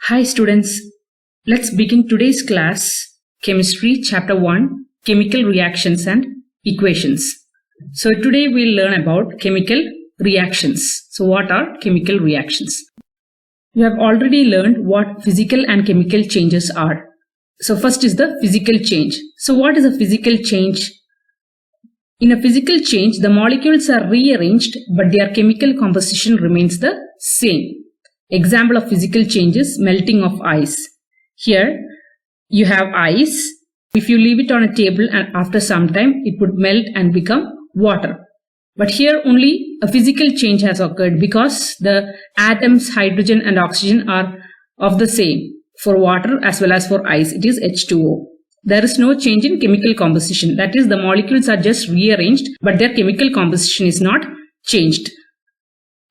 Hi students, let's begin today's class, Chemistry Chapter 1, Chemical Reactions and Equations. So today we'll learn about chemical reactions. So what are chemical reactions? You have already learned what physical and chemical changes are. So first is the physical change. So what is a physical change? In a physical change, the molecules are rearranged but their chemical composition remains the same. Example of physical change is melting of ice. Here you have ice. If you leave it on a table and after some time it would melt and become water. But here only a physical change has occurred because the atoms hydrogen and oxygen are of the same. For water as well as for ice it is H2O. There is no change in chemical composition. That is, the molecules are just rearranged but their chemical composition is not changed.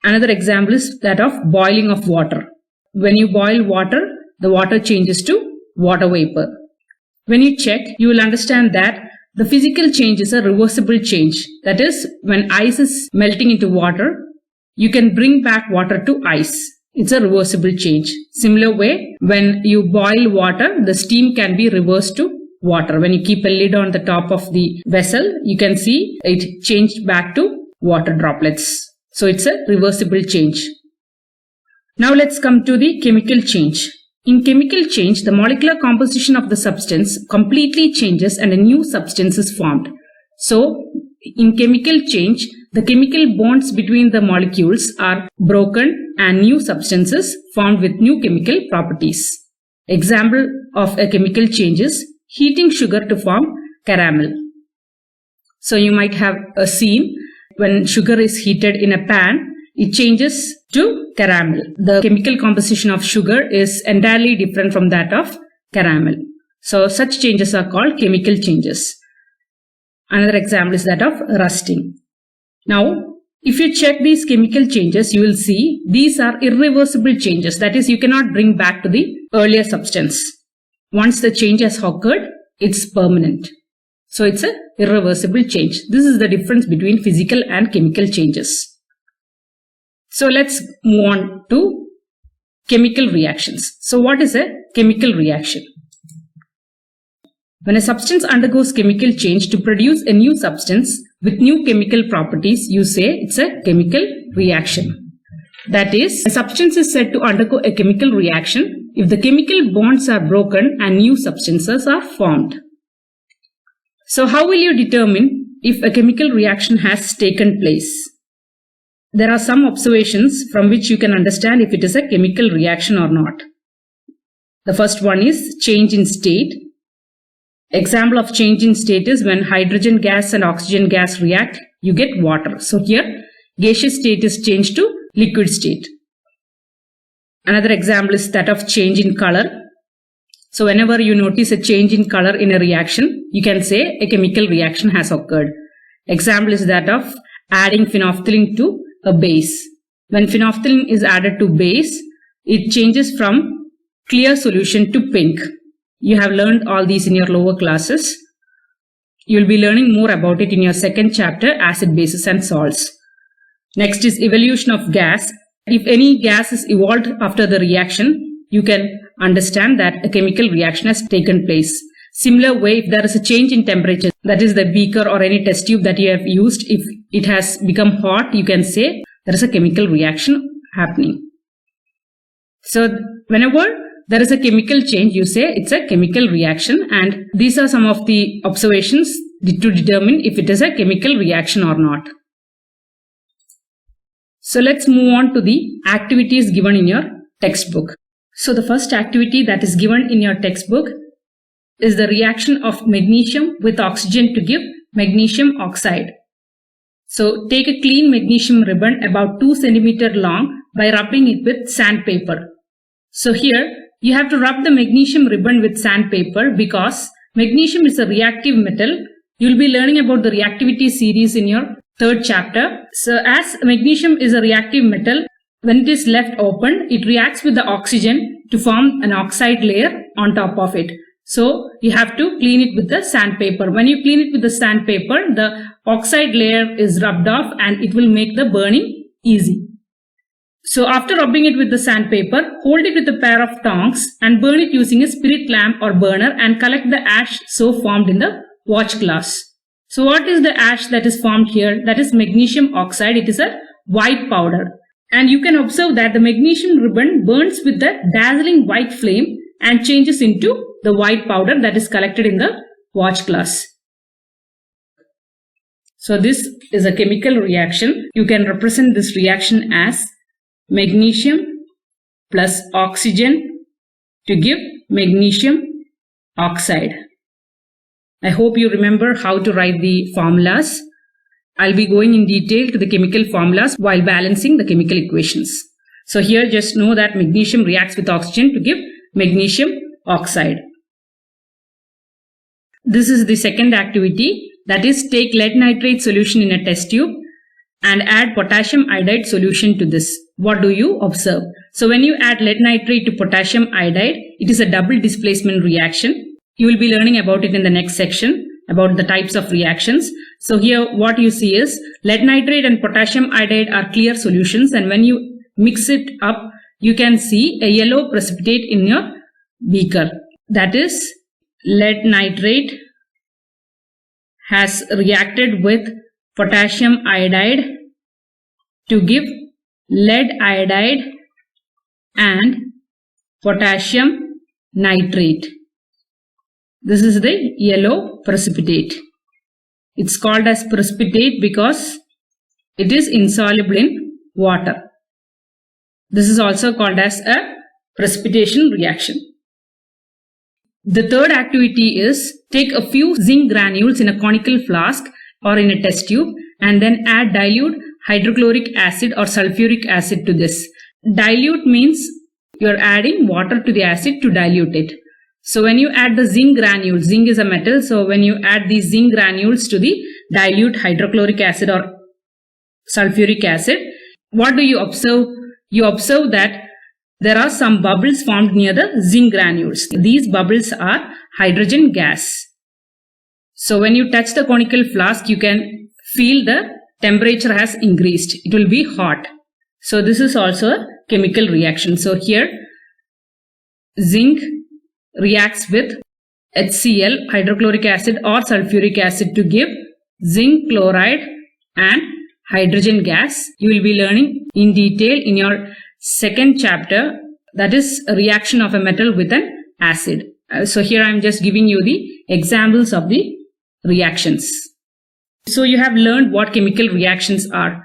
Another example is that of boiling of water. When you boil water, the water changes to water vapor. When you check, you will understand that the physical change is a reversible change. That is, when ice is melting into water, you can bring back water to ice. It's a reversible change. Similar way, when you boil water, the steam can be reversed to water. When you keep a lid on the top of the vessel, you can see it changed back to water droplets. So it's a reversible change. Now let's come to the chemical change. In chemical change, the molecular composition of the substance completely changes and a new substance is formed. So in chemical change, the chemical bonds between the molecules are broken and new substances formed with new chemical properties. Example of a chemical change is heating sugar to form caramel. So you might have seen when sugar is heated in a pan, it changes to caramel. The chemical composition of sugar is entirely different from that of caramel. So such changes are called chemical changes. Another example is that of rusting. Now, if you check these chemical changes, you will see these are irreversible changes. That is, you cannot bring back to the earlier substance. Once the change has occurred, it's permanent. So it's a irreversible change. This is the difference between physical and chemical changes. So let's move on to chemical reactions. So what is a chemical reaction? When a substance undergoes chemical change to produce a new substance with new chemical properties, you say it's a chemical reaction. That is, a substance is said to undergo a chemical reaction if the chemical bonds are broken and new substances are formed. So how will you determine if a chemical reaction has taken place? There are some observations from which you can understand if it is a chemical reaction or not. The first one is change in state. Example of change in state is when hydrogen gas and oxygen gas react, you get water. So here, gaseous state is changed to liquid state. Another example is that of change in color. So whenever you notice a change in color in a reaction, you can say a chemical reaction has occurred. Example is that of adding phenolphthalein to a base. When phenolphthalein is added to base, it changes from clear solution to pink. You have learned all these in your lower classes. You will be learning more about it in your second chapter, acid, bases and salts. Next is evolution of gas. If any gas is evolved after the reaction, you can understand that a chemical reaction has taken place. Similar way, if there is a change in temperature, that is the beaker or any test tube that you have used, if it has become hot, you can say there is a chemical reaction happening. So whenever there is a chemical change, you say it's a chemical reaction, and these are some of the observations to determine if it is a chemical reaction or not. So let's move on to the activities given in your textbook. So the first activity that is given in your textbook is the reaction of magnesium with oxygen to give magnesium oxide. So take a clean magnesium ribbon about 2 cm long by rubbing it with sandpaper. So here you have to rub the magnesium ribbon with sandpaper because magnesium is a reactive metal. You will be learning about the reactivity series in your third chapter. So as magnesium is a reactive metal, when it is left open, it reacts with the oxygen to form an oxide layer on top of it. So you have to clean it with the sandpaper. When you clean it with the sandpaper, the oxide layer is rubbed off and it will make the burning easy. So after rubbing it with the sandpaper, hold it with a pair of tongs and burn it using a spirit lamp or burner and collect the ash so formed in the watch glass. So what is the ash that is formed here? That is magnesium oxide. It is a white powder. And you can observe that the magnesium ribbon burns with the dazzling white flame and changes into the white powder that is collected in the watch glass. So this is a chemical reaction. You can represent this reaction as magnesium plus oxygen to give magnesium oxide. I hope you remember how to write the formulas. I'll be going in detail to the chemical formulas while balancing the chemical equations. So here just know that magnesium reacts with oxygen to give magnesium oxide. This is the second activity, that is take lead nitrate solution in a test tube and add potassium iodide solution to this. What do you observe? So when you add lead nitrate to potassium iodide, it is a double displacement reaction. You will be learning about it in the next section about the types of reactions. So here what you see is lead nitrate and potassium iodide are clear solutions, and when you mix it up, you can see a yellow precipitate in your beaker. That is, lead nitrate has reacted with potassium iodide to give lead iodide and potassium nitrate. This is the yellow precipitate. It's called as precipitate because it is insoluble in water. This is also called as a precipitation reaction. The third activity is take a few zinc granules in a conical flask or in a test tube and then add dilute hydrochloric acid or sulfuric acid to this. Dilute means you're adding water to the acid to dilute it. So when you add the zinc granules, zinc is a metal, so when you add these zinc granules to the dilute hydrochloric acid or sulfuric acid, what do you observe? You observe that there are some bubbles formed near the zinc granules. These bubbles are hydrogen gas. So when you touch the conical flask, you can feel the temperature has increased. It will be hot. So this is also a chemical reaction. So here zinc reacts with HCl, hydrochloric acid or sulfuric acid to give zinc chloride and hydrogen gas. You will be learning in detail in your second chapter, that is a reaction of a metal with an acid. So here I am just giving you the examples of the reactions. So you have learned what chemical reactions are.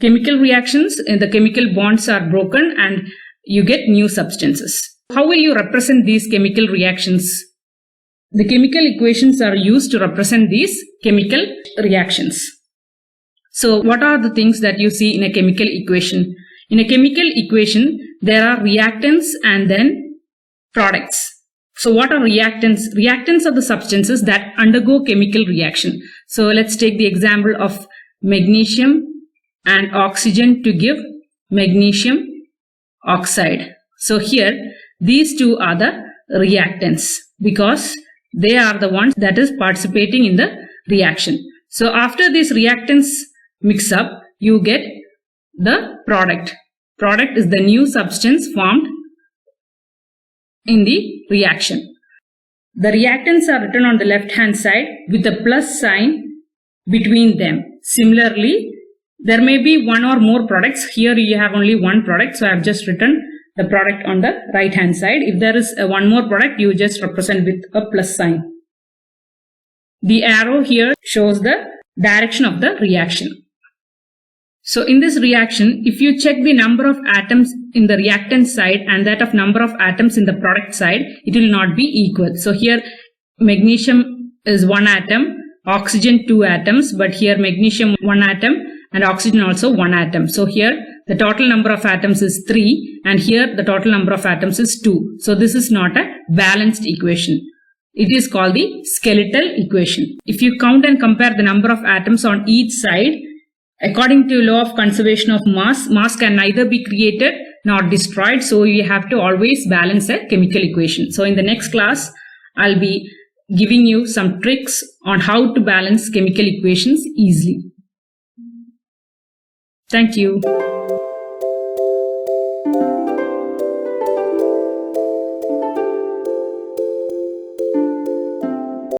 Chemical reactions, the chemical bonds are broken and you get new substances. How will you represent these chemical reactions? The chemical equations are used to represent these chemical reactions. So what are the things that you see in a chemical equation? In a chemical equation, there are reactants and then products. So what are reactants? Reactants are the substances that undergo chemical reaction. So let's take the example of magnesium and oxygen to give magnesium oxide. So here, these two are the reactants because they are the ones that is participating in the reaction. So after these reactants mix up, you get the product. Product is the new substance formed in the reaction. The reactants are written on the left hand side with a plus sign between them. Similarly, there may be one or more products. Here you have only one product, so I have just written the product on the right hand side. If there is one more product, you just represent with a plus sign. The arrow here shows the direction of the reaction. So in this reaction, if you check the number of atoms in the reactant side and that of number of atoms in the product side, it will not be equal. So here magnesium is 1 atom, oxygen 2 atoms, but here magnesium 1 atom and oxygen also 1 atom. So here the total number of atoms is 3 and here the total number of atoms is 2. So this is not a balanced equation. It is called the skeletal equation. If you count and compare the number of atoms on each side, according to law of conservation of mass can neither be created nor destroyed. So you have to always balance a chemical equation. So in the next class, I'll be giving you some tricks on how to balance chemical equations easily. Thank you.